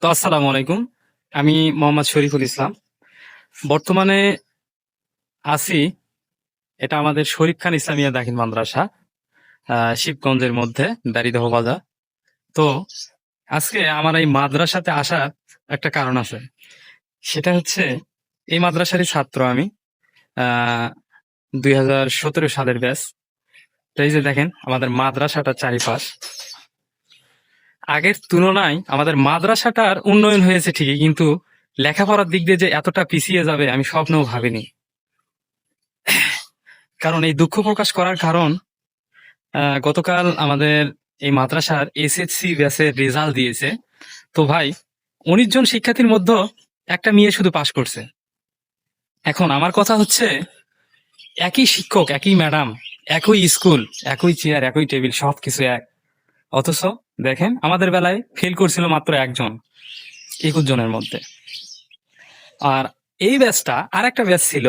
তো আসসালামু আলাইকুম। আমি মোহাম্মদ শরীফুল ইসলাম। বর্তমানে আছি, এটা আমাদের শরীফ খান ইসলামিয়া দাখিল মাদ্রাসা, শিবগঞ্জের মধ্যে ব্যারিদহ বাজার। তো আজকে আমার এই মাদ্রাসাতে আসার একটা কারণ আছে। সেটা হচ্ছে এই মাদ্রাসারই ছাত্র আমি। আহ 2017 সালের ব্যাচ। তো এই যে দেখেন আমাদের মাদ্রাসাটার চারিপাশ, আগের তুলনায় আমাদের মাদ্রাসাটার উন্নয়ন হয়েছে ঠিকই, কিন্তু লেখাপড়ার দিক দিয়ে যে এতটা পিছিয়ে যাবে আমি স্বপ্নেও ভাবিনি। কারণ এই দুঃখ প্রকাশ করার কারণ, গতকাল আমাদের এই মাদ্রাসার এসএসসি ব্যাচের রেজাল্ট দিয়েছে। তো ভাই, 19 জন শিক্ষার্থীর মধ্যে একটা মেয়ে শুধু পাশ করছে। এখন আমার কথা হচ্ছে, একই শিক্ষক, একই ম্যাডাম, একই স্কুল, একই চেয়ার, একই টেবিল, সবকিছু এক। অথচ দেখেন আমাদের বেলায় ফেল করছিল মাত্র একজন 21 জনের মধ্যে। আর এই ব্যাচটা আর একটা ব্যাচ ছিল,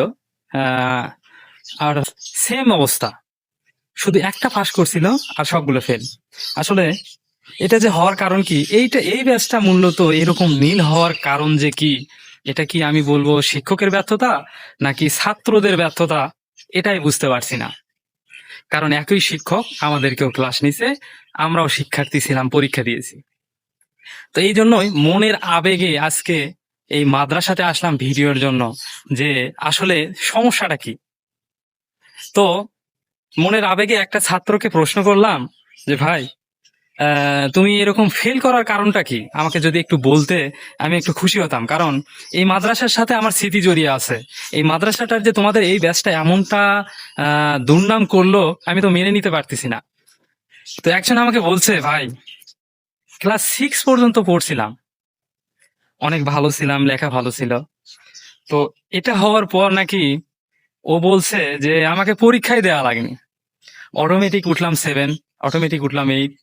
আহ, আর সেম অবস্থা, শুধু একটা পাশ করছিল আর সবগুলো ফেল। আসলে এটা যে হওয়ার কারণ কি, এই ব্যাচটা মূলত এরকম নীল হওয়ার কারণ যে কি, এটা কি আমি বলবো শিক্ষকের ব্যর্থতা নাকি ছাত্রদের ব্যর্থতা, এটাই বুঝতে পারছি না। কারণ একই শিক্ষক আমাদেরকেও ক্লাস নিছে, আমরাও শিক্ষার্থী ছিলাম, পরীক্ষা দিয়েছি। তো এই জন্যই মনের আবেগে আজকে এই মাদ্রাসাতে আসলাম ভিডিওর জন্য, যে আসলে সমস্যাটা কি। তো মনের আবেগে একটা ছাত্রকে প্রশ্ন করলাম যে, ভাই, তুমি এরকম ফেল করার কারণটা কি? আমাকে যদি একটু বলতে আমি একটু খুশি হতাম। কারণ এই মাদ্রাসার সাথে আমার স্মৃতি জড়িয়ে আছে। এই মাদ্রাসাটার যে তোমাদের এই ব্যাচটা এমনটা দুর্নাম করলো, আমি তো মেনে নিতে পারতেছি না। তো একজন আমাকে বলছে, ভাই, ক্লাস 6 পর্যন্ত পড়ছিলাম, অনেক ভালো ছিলাম, লেখা ভালো ছিল। তো এটা হওয়ার পর নাকি ও বলছে যে আমাকে পরীক্ষায় দেওয়া লাগেনি। অটোমেটিক উঠলাম 7, অটোমেটিক উঠলাম 8,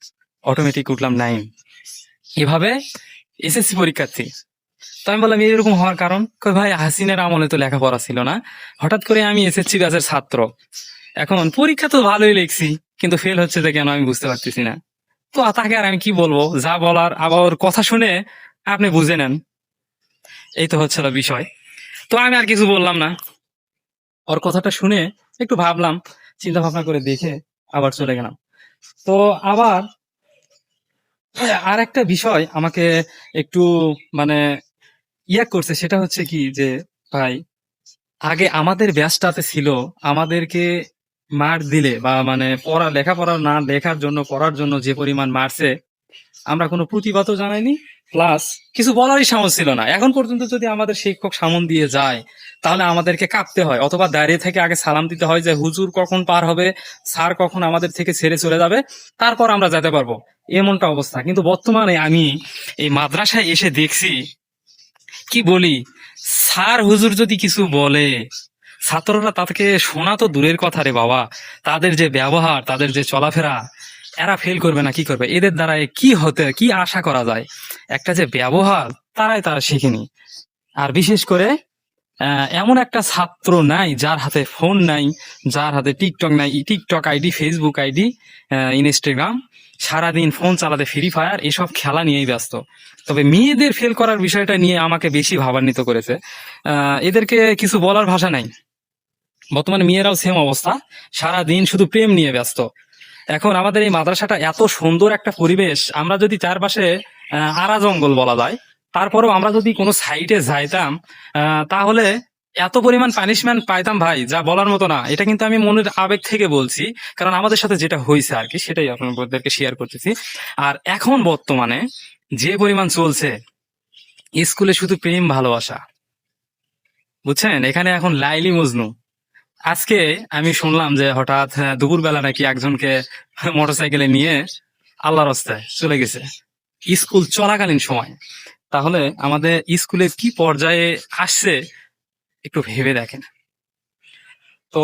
অটোমেটিক উঠলাম 9, এভাবে এসএসসি পরীক্ষার্থী। তো আমি বললাম এরকম হওয়ার কারণ, কই ভাই হাসিনার আমলে তো লেখাপড়া ছিল না, হঠাৎ করে আমি এসএসসি ব্যাচের ছাত্র, এখন পরীক্ষা তো ভালোই লিখছি, কিন্তু ফেল হচ্ছে যে কেন আমি বুঝতে পারতেছি না। তো তাকে আর আমি কি বলবো, যা বলার আবার ওর কথা শুনে আপনি বুঝে নেন। এই তো হচ্ছিল বিষয়। তো আমি আর কিছু বললাম না, ওর কথাটা শুনে একটু ভাবলাম, চিন্তা ভাবনা করে দেখে আবার চলে গেলাম। তো আবার আর একটা বিষয় আমাকে একটু মানে করছে, সেটা হচ্ছে কি যে, ভাই, আগে আমাদের ব্যাচটাতে ছিল, আমাদেরকে মার দিলে বা মানে লেখাপড়া না লেখার জন্য, পড়ার জন্য যে পরিমাণ মারছে, আমরা কোনো প্রতিবাদও জানাইনি, প্লাস কিছু বলারই সাহস ছিল না। এখন পর্যন্ত যদি আমাদের শিক্ষক সামন দিয়ে যায়, তাহলে আমাদেরকে কাঁপতে হয়, অথবা দাঁড়িয়ে থেকে আগে সালাম দিতে হয় যে হুজুর কখন পার হবে, স্যার কখন আমাদের থেকে ছেড়ে চলে যাবে, তারপর আমরা যেতে পারবো, এমনটা অবস্থা। কিন্তু বর্তমানে আমি এই মাদ্রাসায় এসে দেখছি, কি বলি, স্যার হুজুর যদি কিছু বলে, ছাত্ররা তাকে শোনা তো দূরের কথা রে বাবা, তাদের যে ব্যবহার, তাদের যে চলাফেরা, এরা ফেল করবে না কি করবে? এদের দ্বারা কি আশা করা যায়? একটা যে ব্যবহার, তারা শিখেনি। আর বিশেষ করে এমন একটা ছাত্র নাই যার হাতে ফোন নাই, যার হাতে টিকটক নাই, TikTok ID, Facebook ID, Instagram, সারাদিন ফোন চালাতে, ফ্রি ফায়ার, এসব খেলা নিয়েই ব্যস্ত। তবে মেয়েদের ফেল করার বিষয়টা নিয়ে আমাকে বেশি ভাবান্বিত করেছে। এদেরকে কিছু বলার ভাষা নাই। বর্তমানে মেয়েরাও সেম অবস্থা, সারাদিন শুধু প্রেম নিয়ে ব্যস্ত। এখন আমাদের এই মাদ্রাসাটা এত সুন্দর একটা পরিবেশ, আমরা যদি চারপাশে আড়া জঙ্গল বলা যায়, তারপরেও আমরা যদি কোনো সাইডে যাইতাম, তাহলে এত পরিমাণ পানিশমেন্ট পাইতাম ভাই, যা বলার মতো না। এটা কিন্তু আমি মনের আবেগ থেকে বলছি, কারণ আমাদের সাথে যেটা হয়েছে আর কি, সেটাই আপনাদেরকে শেয়ার করতেছি। আর এখন বর্তমানে যে পরিমাণ চলছে, স্কুলে শুধু প্রেম ভালোবাসা, বুঝছেন, এখানে এখন লাইলি মজনু। আজকে আমি শুনলাম যে হঠাৎ দুপুরবেলা নাকি একজনকে মোটরসাইকেলে নিয়ে আল্লাহর রাস্তায় চলে গেছে, স্কুল চলাকালীন সময়। তাহলে আমাদের স্কুলে কি পর্যায়ে আসছে একটু ভেবে দেখেন। তো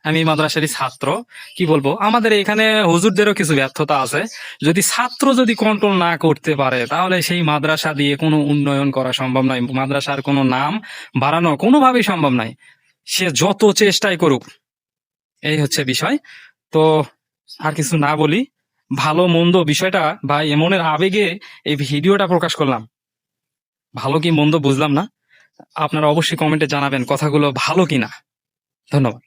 আমি মাদ্রাসারই ছাত্র, কি বলবো, আমাদের এখানে হুজুরদেরও কিছু ব্যর্থতা আছে। যদি ছাত্র যদি কন্ট্রোল না করতে পারে, তাহলে সেই মাদ্রাসা দিয়ে কোনো উন্নয়ন করা সম্ভব নয়, মাদ্রাসার কোনো নাম বাড়ানো কোনোভাবেই সম্ভব নয়, সে যত চেষ্টাই করুক। এই হচ্ছে বিষয়। তো আর কিছু না বলি, ভালো মন্দ বিষয়টা ভাই এমনের আবেগে এই ভিডিওটা প্রকাশ করলাম। ভালো কি মন্দ বুঝলাম না। আপনারা অবশ্যই কমেন্টে জানাবেন কথাগুলো ভালো কিনা। ধন্যবাদ।